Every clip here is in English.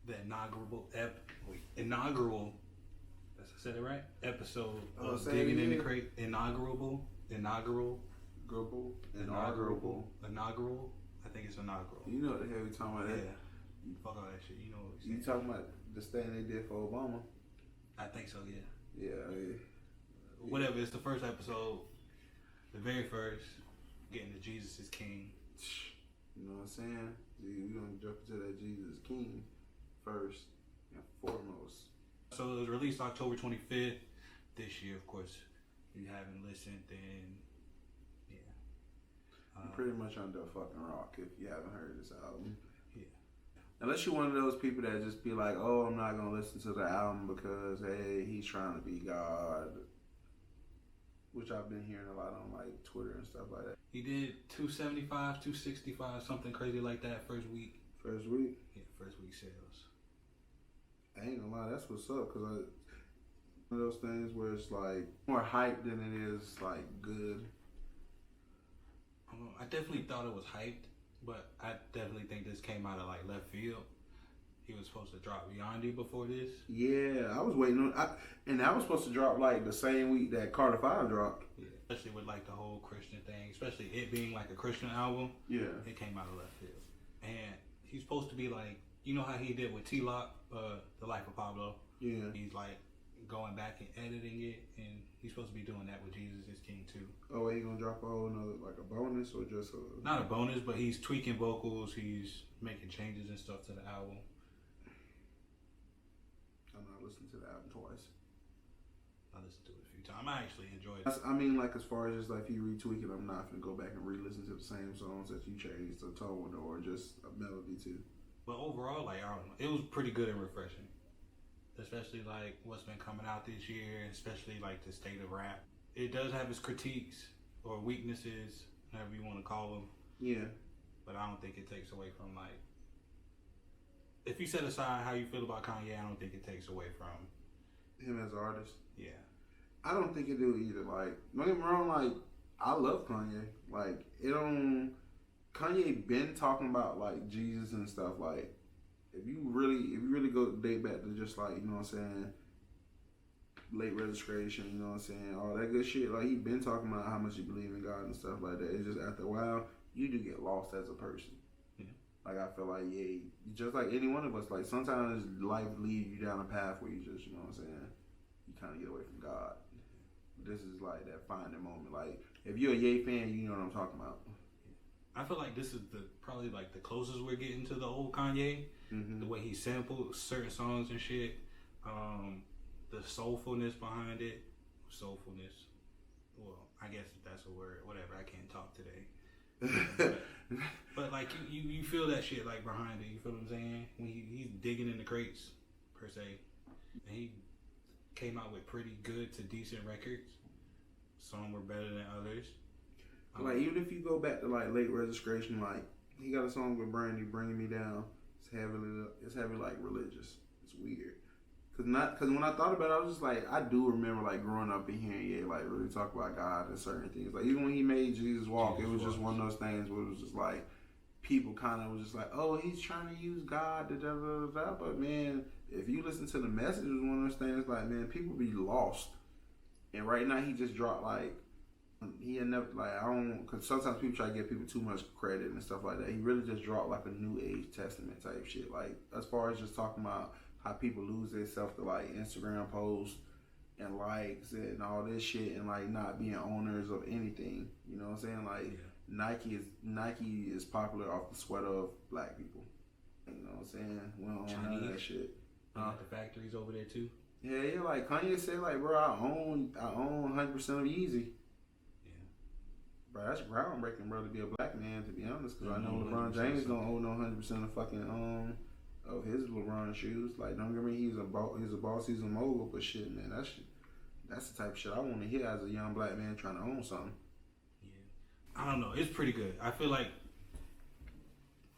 the inaugural. I said it right. Episode of Digging in the Crate. Inaugural. I think it's inaugural. You know what the hell we talking about? Yeah. Fuck all that shit. You know what we're saying. You talking about this thing they did for Obama? I think so. Yeah. Yeah. Whatever. It's the first episode. The very first. Getting to Jesus is King. You know what I'm saying? We're gonna jump into that Jesus King first and foremost. So it was released October 25th this year. Of course, if you haven't listened, then yeah. You're pretty much under a fucking rock if you haven't heard this album. Yeah. Unless you're one of those people that just be like, oh, I'm not gonna listen to the album because hey, he's trying to be God. Which I've been hearing a lot on like Twitter and stuff like that. He did 275, 265, something crazy like that first week. First week? Yeah, first week sales. I ain't gonna lie, that's what's up, cause one of those things where it's like more hype than it is like good. I definitely thought it was hyped, but I definitely think this came out of like left field. He was supposed to drop Yandhi before this. Yeah, I was waiting on, and that was supposed to drop like the same week that Carter 5 dropped. Yeah, especially with like the whole Christian thing, especially it being like a Christian album. Yeah, it came out of left field, and he's supposed to be like, you know how he did with T-Lock, The Life of Pablo. Yeah, he's like going back and editing it, and he's supposed to be doing that with Jesus is King too. Oh, he gonna drop a whole another like a bonus or just a? Not a bonus, but he's tweaking vocals. He's making changes and stuff to the album. I'm not listening to the album twice. I listened to it a few times. I actually enjoyed it. I mean, like as far as just like if you retweak it, I'm not gonna go back and re-listen to the same songs that you changed the tone or just a melody to. But overall, like I don't know, it was pretty good and refreshing. Especially like what's been coming out this year, especially like the state of rap. It does have its critiques or weaknesses, whatever you want to call them. Yeah. But I don't think it takes away from like. If you set aside how you feel about Kanye, I don't think it takes away from him as an artist. Yeah. I don't think it do either. Like, don't get me wrong. Like, I love Kanye. Like, it don't. Kanye been talking about like Jesus and stuff. Like, if you really go date back to just like, you know what I'm saying, late registration, you know what I'm saying, all that good shit. Like, he been talking about how much he believe in God and stuff like that. It's just after a while, you do get lost as a person. Yeah. Like, I feel like, yeah, just like any one of us, like sometimes life leads you down a path where you just, you know what I'm saying, you kind of get away from God. This is like that finding moment. Like, if you're a Ye fan, you know what I'm talking about. I feel like this is probably like the closest we're getting to the old Kanye. Mm-hmm. The way he sampled certain songs and shit. The soulfulness behind it. Soulfulness. Well, I guess if that's a word. Whatever. I can't talk today. but like you feel that shit like behind it. You feel what I'm saying? When he's digging in the crates per se. And he came out with pretty good to decent records. Some were better than others. Like, even if you go back to like late registration, like he got a song with Brandy, "Bringing Me Down." It's heavy like religious. It's weird. Cause when I thought about it, I was just like, I do remember like growing up and hearing Ye like really talk about God and certain things. Like even when he made Jesus Walk, it was just one of those things where it was just like people kind of was just like, oh, he's trying to use God, da da da da. But man, if you listen to the message, it was one of those things like, man, people be lost. And right now he just dropped like. He had never, like, I don't, because sometimes people try to give people too much credit and stuff like that. He really just dropped like a New Age Testament type shit. Like, as far as just talking about how people lose themselves to like Instagram posts and likes and all this shit and like not being owners of anything. You know what I'm saying? Like, yeah. Nike is popular off the sweat of black people. You know what I'm saying? We don't own none of that shit. The factories over there too. Yeah, like Kanye said, like, bro, I own 100% of Yeezy. Bro, that's groundbreaking, bro, to be a black man, to be honest, because I know LeBron James don't own no 100% of fucking of his LeBron shoes. Like, don't get me, he's a boss, he's a mogul, but shit, man, that's the type of shit I want to hear as a young black man trying to own something. Yeah, I don't know, it's pretty good. I feel like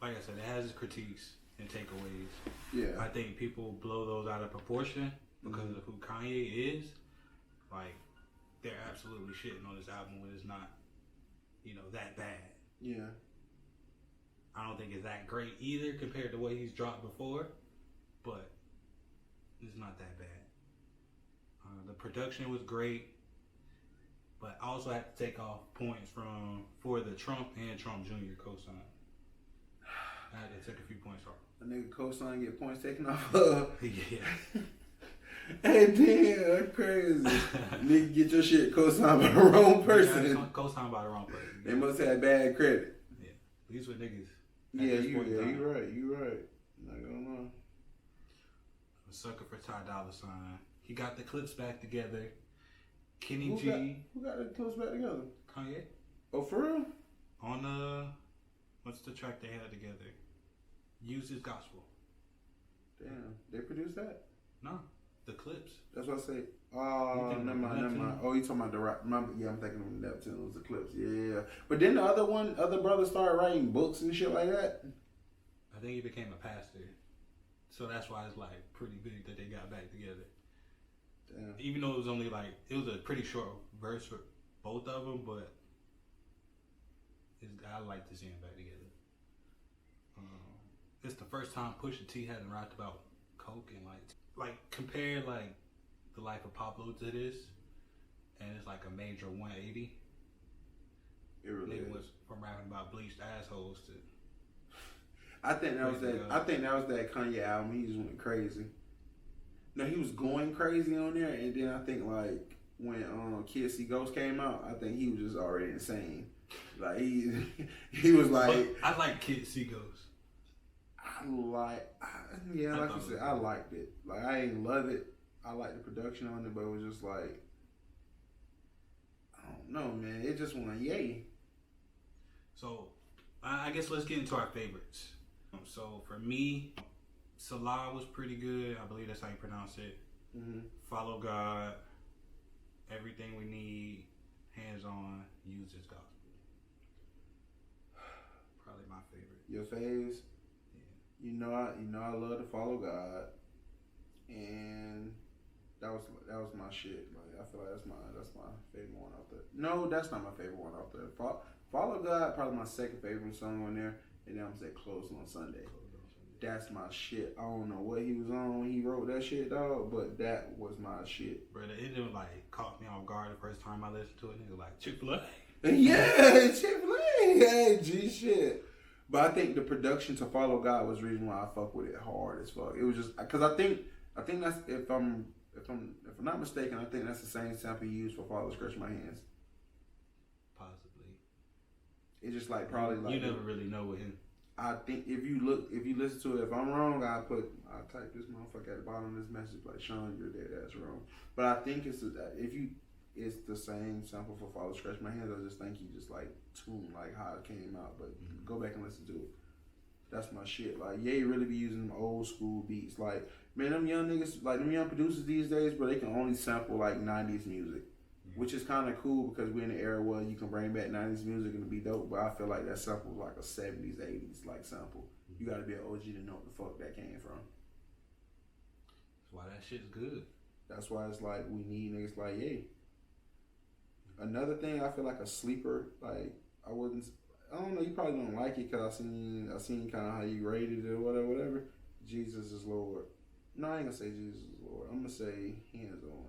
I said, it has its critiques and takeaways. Yeah, I think people blow those out of proportion because of who Kanye is. Like, they're absolutely shitting on this album when it's not, you know, that bad. Yeah. I don't think it's that great either compared to what he's dropped before. but it's not that bad. The production was great, but I also had to take off points for the Trump and Trump Jr. cosign. I had to take a few points off. A nigga cosign get points taken off of. Yeah. Hey, damn, that's crazy. Nigga, get your shit co-signed by the wrong person. Yeah, co-signed by the wrong person. They must have bad credit. Yeah, these were niggas. Yeah, you right. Not gonna lie. A sucker for Ty Dolla $ign. He got the clips back together. Kenny Who G. Who got the clips back together? Kanye. Oh, for real? On what's the track they had together? Use His Gospel. Damn, they produced that? No, the clips. That's what I say. Oh, never mind. Oh, you talking about the rap? Yeah, I'm thinking of Neptunes, the clips. Yeah. But then the other brothers started writing books and shit like that. I think he became a pastor, so that's why it's like pretty big that they got back together. Damn. Even though it was only like it was a pretty short verse for both of them, but I like to see them back together. It's the first time Pusha T hasn't rapped about coke and like compare like the life of Pablo to this, and it's like a major 180. It really Nigga is. was from rapping about bleached assholes to. I think that was that Kanye album. He just went crazy. No, he was going crazy on there, and then I think like when Kids See Ghosts came out, I think he was just already insane. Like he was like. But I like Kids See Ghosts. Like you said, I liked it. Like I ain't love it. I like the production on it, but it was just like I don't know, man. It just went yay. So I guess let's get into our favorites. So for me, Salah was pretty good. I believe that's how you pronounce it. Mm-hmm. Follow God, Everything We Need, Hands On, Use His Gospel. Probably my favorite. Your faves? You know I love to follow God, and that was my shit. Like I feel like that's my favorite one out there. No, that's not my favorite one out there. Follow God, probably my second favorite song on there, and then I'm gonna say Close on Sunday. That's my shit. I don't know what he was on when he wrote that shit, dog, but that was my shit. Brother, it didn't like caught me off guard the first time I listened to it. It was like Chick-fil-A. Yeah, Chick-fil-A. Hey, G shit. But I think the production to Follow God was the reason why I fuck with it hard as fuck. It was just because I think that's if I'm not mistaken, I think that's the same sample he used for Father Scratch My Hands. Possibly. It's just like probably like you never really know with him. I think if you listen to it, if I'm wrong, I'll type this motherfucker at the bottom of this message like Sean, you're dead ass wrong. But I think it's the same sample for Father Scratch My Hands. I just think he just like tuned like how it came out. But go back and listen to it. That's my shit. Like Ye really be using them old school beats. Like man, them young niggas, like them young producers these days, bro, they can only sample like 90s music. Which is kind of cool because we're in an era where you can bring back 90s music and it'll be dope. But I feel like that sample is like a 70s, 80s like sample. You got to be an OG to know what the fuck that came from. That's why that shit's good. That's why it's like we need niggas like Ye. Another thing, I feel like a sleeper. Like I don't know. You probably don't like it because I seen kind of how you rated it or whatever. Jesus is Lord. No, I ain't gonna say Jesus is Lord. I'm gonna say Hands On.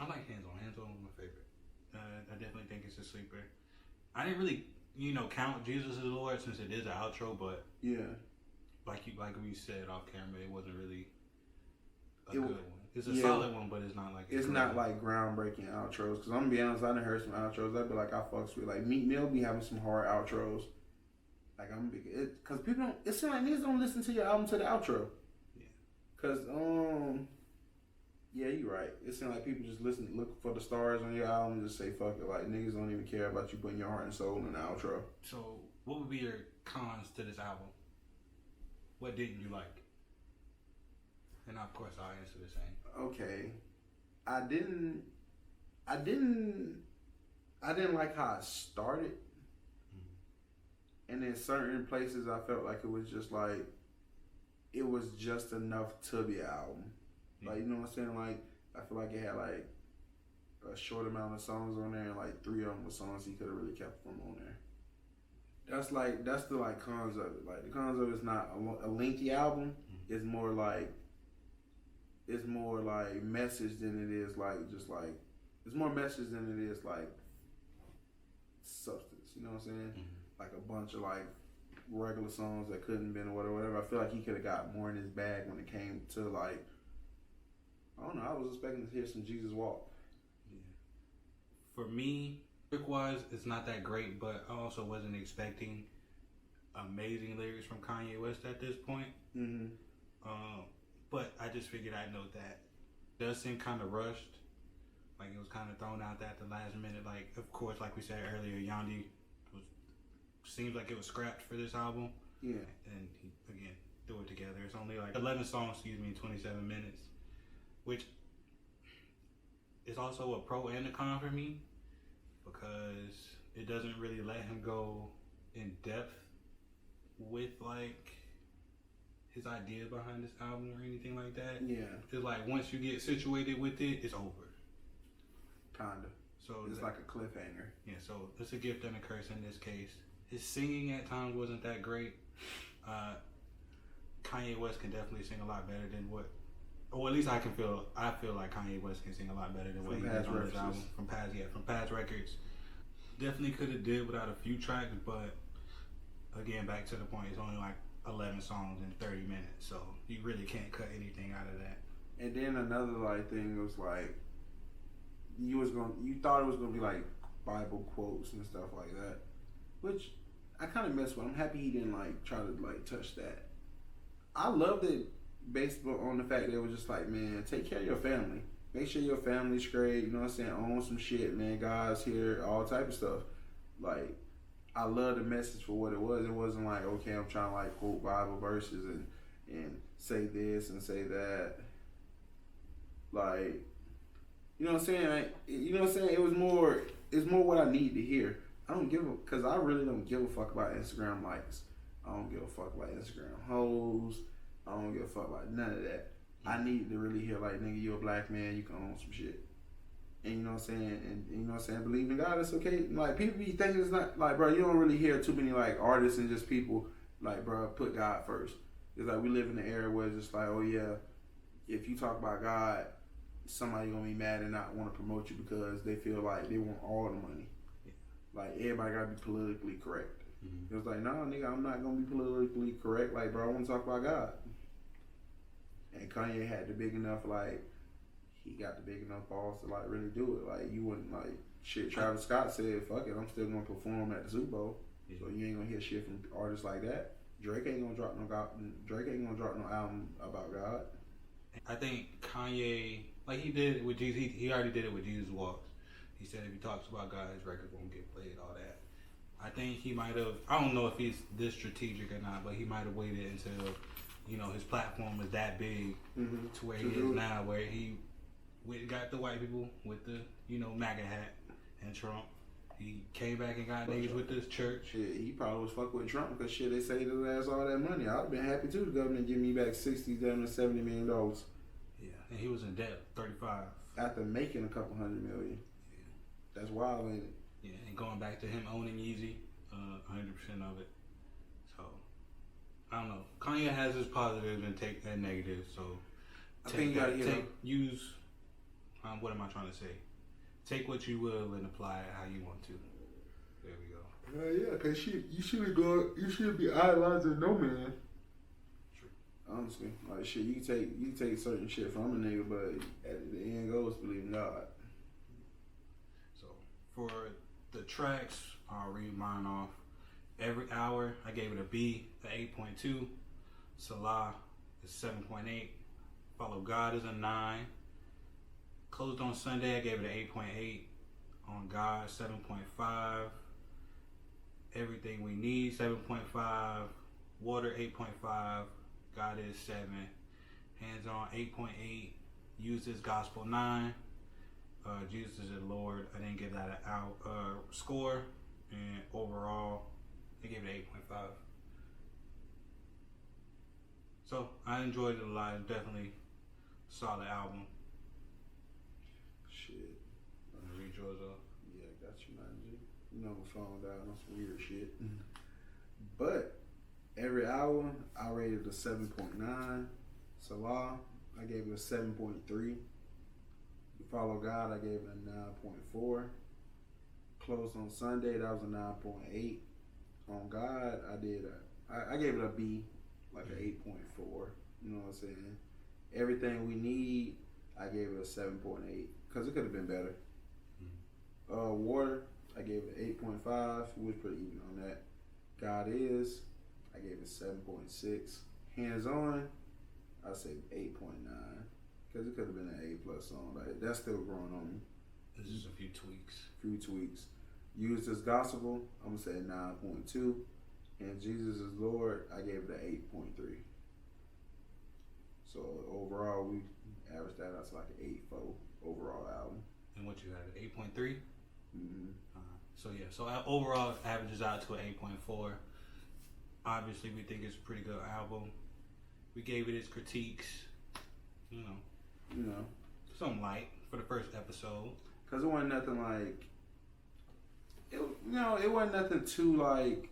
I like Hands On. Hands On was my favorite. I definitely think it's a sleeper. I didn't really, count Jesus as Lord since it is an outro, but yeah, like we said off camera, it wasn't really a good one. It's a solid one, but it's not like it's not like groundbreaking outros. Because I'm gonna be honest, I done heard some outros. I'd be like, I fucks with like Meek Mill be having some hard outros. Like I'm big, because people don't. It seems like niggas don't listen to your album to the outro. Yeah. Cause yeah, you're right. It seems like people just look for the stars on your album and just say fuck it. Like niggas don't even care about you putting your heart and soul in the outro. So, what would be your cons to this album? What didn't you like? And of course, I'll answer the same. Okay, I didn't like how it started. And in certain places, I felt like it was just like it was just enough to be an album. Like, you know what I'm saying? Like, I feel like it had like a short amount of songs on there, and like 3 of them were songs he could have really kept from on there. That's the like cons of it. Like the cons of it's not a lengthy album, it's more like message than it is like just like it's more message than it is like substance. You know what I'm saying? Mm-hmm. Like a bunch of like regular songs that couldn't have been or whatever. I feel like he could have got more in his bag when it came to like I don't know. I was expecting to hear some Jesus Walk. Yeah. For me, lyric-wise, it's not that great, but I also wasn't expecting amazing lyrics from Kanye West at this point. Mm-hmm. But I just figured I'd note that it does seem kind of rushed. Like it was kind of thrown out there at the last minute. Like, of course, like we said earlier, Yandhi seems like it was scrapped for this album. Yeah. And he, again, threw it together. It's only like 11 songs, 27 minutes. Which is also a pro and a con for me. Because it doesn't really let him go in depth with like his idea behind this album or anything like that. Yeah. It's like once you get situated with it, it's over. Kinda. So it's like a cliffhanger. Yeah, so it's a gift and a curse in this case. His singing at times wasn't that great. Kanye West can definitely sing a lot better than what, or at least I feel like Kanye West can sing a lot better than what he did on this album from past records. Definitely could have did without a few tracks, but again, back to the point, it's only like 11 songs in 30 minutes, so you really can't cut anything out of that. And then another like thing was like you thought it was gonna be like Bible quotes and stuff like that, which I kind of messed with. I'm happy he didn't like try to like touch that. I loved it based on the fact that it was just like, man, take care of your family. Make sure your family's straight, you know what I'm saying? Own some shit, man. God's here, all type of stuff. Like, I love the message for what it was. It wasn't like, okay, I'm trying to like quote Bible verses and say this and say that. Like, you know what I'm saying? Like, you know what I'm saying? It's more what I need to hear. Because I really don't give a fuck about Instagram likes. I don't give a fuck about Instagram hoes. I don't give a fuck about none of that. I need to really hear like, nigga, you a black man, you can own some shit. And you know what I'm saying? And you know what I'm saying? Believe in God, it's okay. Like, people be thinking it's not, like, bro, you don't really hear too many like artists and just people like, bro, put God first. It's like we live in an era where it's just like, oh yeah, if you talk about God, somebody gonna be mad and not want to promote you because they feel like they want all the money. Yeah. Like, everybody gotta be politically correct. Mm-hmm. It was like, no, nigga, I'm not gonna be politically correct. Like, bro, I want to talk about God. And Kanye had the big enough, like, he got the big enough balls to, like, really do it. Like, you wouldn't, like, shit, Travis Scott said, fuck it, I'm still going to perform at the Super Bowl. Yeah. So you ain't going to hear shit from artists like that. Drake ain't going to drop no album about God. I think Kanye, like he did it with Jesus, he already did it with Jesus Walks. He said if he talks about God, his record won't get played, all that. I think he might have, I don't know if he's this strategic or not, but he might have waited until, you know, his platform was that big to where he is now, where he got the white people with the, you know, MAGA hat and Trump. He came back and got niggas with this church. Shit, he probably was fucking with Trump because shit, they saved his ass all that money. I'd have been happy too. The government give me back $60, $70 million. Yeah, and he was in debt, 35. After making a couple $100 million. Yeah. That's wild, ain't it? Yeah, and going back to him owning Yeezy, 100% of it. So, I don't know. Kanye has his positives and negatives. So, I think you gotta use. What am I trying to say? Take what you will and apply it how you want to. There we go. Yeah, cause you shouldn't be idolizing no man. True. Honestly, like shit, you can take certain shit from a nigga, but at the end goes believe in God. So for the tracks, I'll read mine off. Every Hour, I gave it a B, an 8.2. Salah is 7.8. Follow God is a 9. Closed on Sunday, I gave it an 8.8. On God, 7.5. Everything We Need, 7.5. Water, 8.5. God is 7. Hands On, 8.8. Use This Gospel, 9. Jesus is the Lord. I didn't give that an score. And overall, I gave it 8.5. So, I enjoyed it a lot. It's definitely a solid album. Shit. I'm gonna read yours off. Yeah, got you, man. You know, my phone died on some weird shit. But every album, I rated a 7.9. Salah, I gave it a 7.3. You Follow God, I gave it a 9.4. Closed on Sunday, that was a 9.8. On God, I gave it a B, like an 8.4. You know what I'm saying? Everything We Need, I gave it a 7.8 because it could have been better. Water, I gave it 8.5. We was pretty even on that. God Is, I gave it 7.6. Hands On, I say 8.9 because it could have been an A+ song. Like that's still growing on me. There's just a few tweaks. Used as Gospel, I'm gonna say a 9.2. And Jesus Is Lord, I gave it an 8.3. So overall, we averaged that out to like an 8.4 overall album. And what you had, 8.3? Mm-hmm. So overall averages out to an 8.4. Obviously, we think it's a pretty good album. We gave it its critiques. You know, something light for the first episode. Cause it wasn't nothing like. It wasn't nothing too like.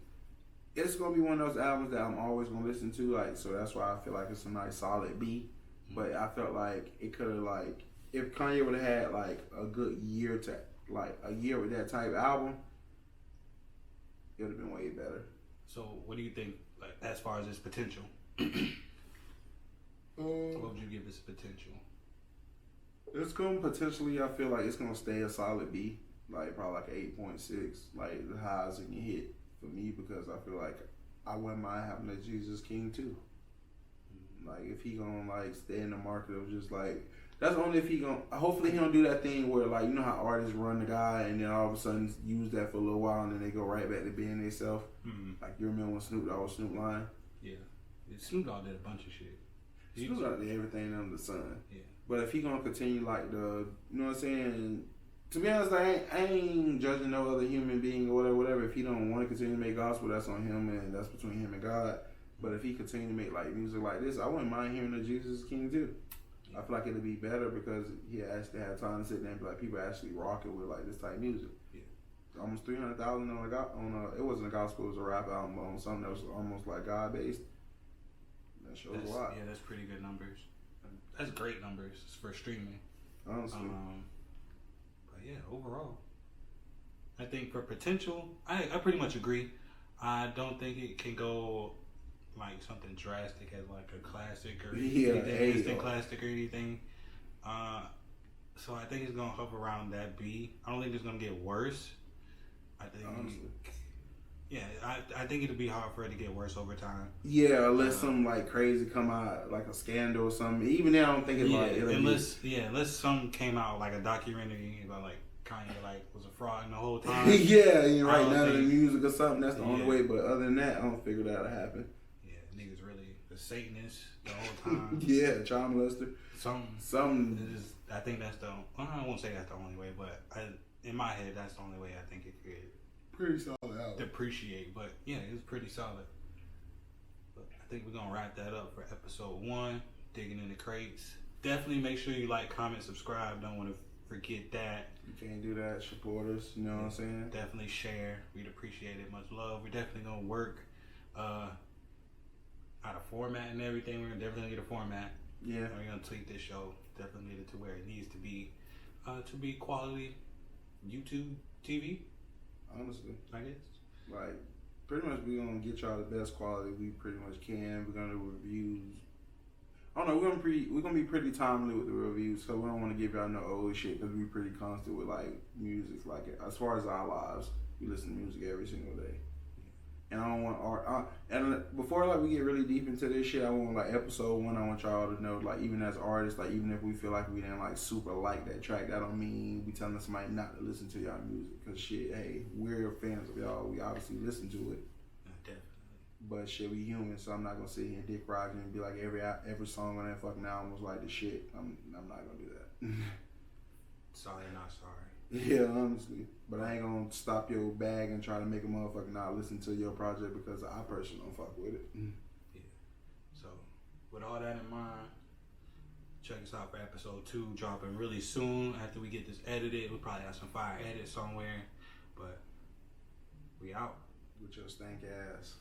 It's gonna be one of those albums that I'm always gonna listen to, like, so that's why I feel like it's a nice solid B. Mm-hmm. But I felt like it could have, like, if Kanye would have had like a good year with that type of album, it would have been way better. So what do you think, like, as far as its potential? What would you give its potential? It's gonna potentially, I feel like it's gonna stay a solid B, like probably like 8.6, like the highest it can hit for me, because I feel like I wouldn't mind having a Jesus King too. Like if he gonna like stay in the market of just like, that's only if he gonna, hopefully he don't do that thing where, like, you know how artists run the guy and then all of a sudden use that for a little while and then they go right back to being themselves. Mm-hmm. Like you remember when Snoop Dogg was Snoop Lion? Yeah. Snoop Dogg did a bunch of shit. Snoop Dogg did everything under the sun. Yeah. But if he gonna continue like you know what I'm saying? To be honest, I ain't judging no other human being or whatever. If he don't want to continue to make gospel, that's on him and that's between him and God. But if he continue to make like music like this, I wouldn't mind hearing the Jesus King too. I feel like it'd be better because he actually had time to sit there and be like, people actually rocking with like this type of music. Yeah. Almost 300,000 on it wasn't a gospel, it was a rap album on something that was almost like God based. That shows a lot. Yeah, that's pretty good numbers. That's great numbers for streaming. Honestly. But yeah, overall, I think for potential, I pretty much agree. I don't think it can go like something drastic as like a classic or instant classic or anything. So I think it's gonna hover around that B. I don't think it's gonna get worse. I think honestly. Yeah, I think it'll be hard for it to get worse over time. Yeah, unless some like crazy come out, like a scandal or something. Even then, I don't think it's unless some came out like a documentary about like Kanye like was a fraud the whole time. Yeah, you right now the music or something. That's the only way. But other than that, I don't figure that'll happen. Yeah, niggas really the Satanist the whole time. Yeah, child molester. Some. I think that's the. Well, I won't say that's the only way, but in my head, that's the only way I think it could. Pretty solid album. Depreciate, but yeah, it was pretty solid. But I think we're gonna wrap that up for episode 1, digging in the crates. Definitely make sure you like, comment, subscribe. Don't want to forget that. You can't do that. Support us. You know what I'm saying? Definitely share. We'd appreciate it. Much love. We're definitely gonna work out of format and everything. We're definitely gonna get a format. Yeah. And we're gonna tweak this show. Definitely get it to where it needs to be quality YouTube TV. Honestly, I guess. Like, pretty much we're gonna get y'all the best quality we pretty much can. We're gonna do reviews. I don't know. We're gonna be pretty timely with the reviews, so we don't want to give y'all no old shit because we're pretty constant with like music. Like as far as our lives, we listen to music every single day. And I don't want art. And before like we get really deep into this shit, I want like episode 1. I want y'all to know, like, even as artists, like even if we feel like we didn't like super like that track, that don't mean we telling somebody not to listen to y'all music. Cause shit, hey, we're fans of y'all. We obviously listen to it. Definitely. But shit, we human, so I'm not gonna sit here and dick ride you and be like every song on that fucking album was like the shit. I'm not gonna do that. Sorry, not sorry. Yeah, honestly. But I ain't gonna stop your bag and try to make a motherfucker not listen to your project because I personally don't fuck with it. Yeah. So, with all that in mind, check us out for episode 2, dropping really soon after we get this edited. We'll probably have some fire edits somewhere. But we out. With your stank ass.